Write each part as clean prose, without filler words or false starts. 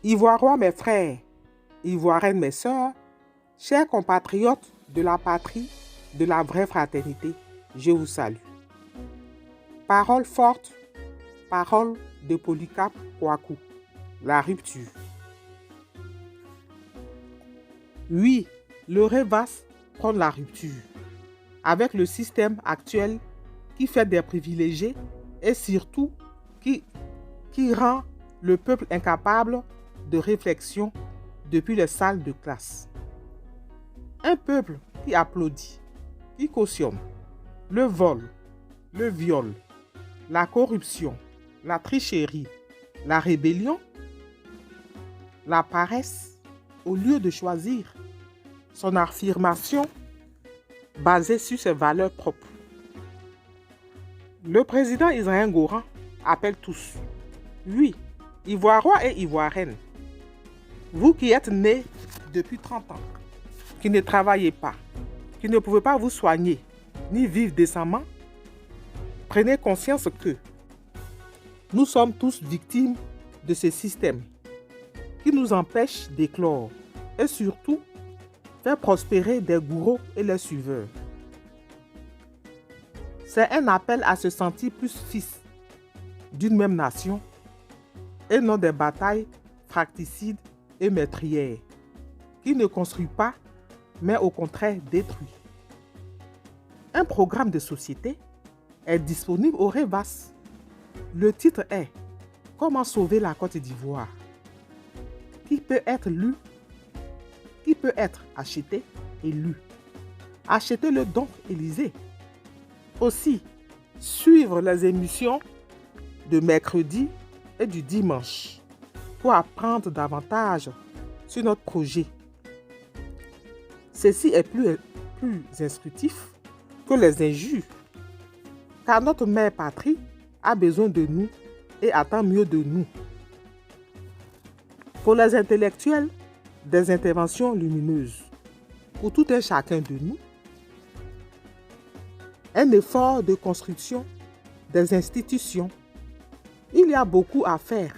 Ivoiriens, mes frères, Ivoiriennes, mes sœurs, chers compatriotes de la patrie, de la vraie fraternité, je vous salue. Parole forte, parole de Polycarpe Kouakou, la rupture. Oui, le REVAS prend la rupture avec le système actuel qui fait des privilégiés et surtout qui rend le peuple incapable de réflexion depuis les salles de classe. Un peuple qui applaudit, qui cautionne le vol, le viol, la corruption, la tricherie, la rébellion, la paresse, au lieu de choisir son affirmation basée sur ses valeurs propres. Le président Israël Goran appelle tous, oui, Ivoiriens et Ivoiriennes, vous qui êtes nés depuis 30 ans, qui ne travaillez pas, qui ne pouvez pas vous soigner, ni vivre décemment, prenez conscience que nous sommes tous victimes de ce système qui nous empêche d'éclore et surtout faire prospérer des gourous et les suiveurs. C'est un appel à se sentir plus fils d'une même nation et non des batailles fratricides et meurtrières qui ne construisent pas mais au contraire détruit. Un programme de société est disponible au REVAS. Le titre est « Comment sauver la Côte d'Ivoire » qui peut être lu, qui peut être acheté et lu. Achetez-le donc et lisez. Aussi, suivre les émissions de mercredi et du dimanche pour apprendre davantage sur notre projet. Ceci est plus instructif que les injures, car notre mère patrie a besoin de nous et attend mieux de nous. Pour les intellectuels, des interventions lumineuses. Pour tout un chacun de nous, un effort de construction des institutions. Il y a beaucoup à faire.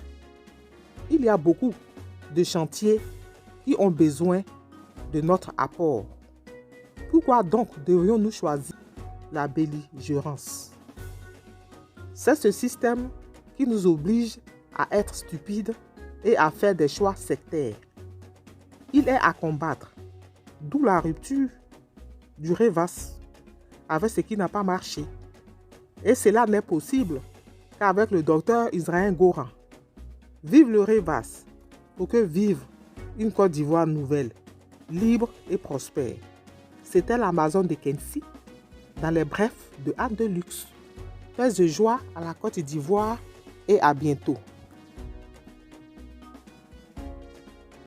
Il y a beaucoup de chantiers qui ont besoin de notre apport. Pourquoi donc devrions-nous choisir la belligérance? C'est ce système qui nous oblige à être stupides et à faire des choix sectaires. Il est à combattre, d'où la rupture du REVAS avec ce qui n'a pas marché. Et cela n'est possible qu'avec le docteur Israël Goran. Vive le REVAS pour que vive une Côte d'Ivoire nouvelle, libre et prospère. C'était l'Amazon de Kensi dans les brefs de Anne de Luxe. Paix de joie à la Côte d'Ivoire et à bientôt.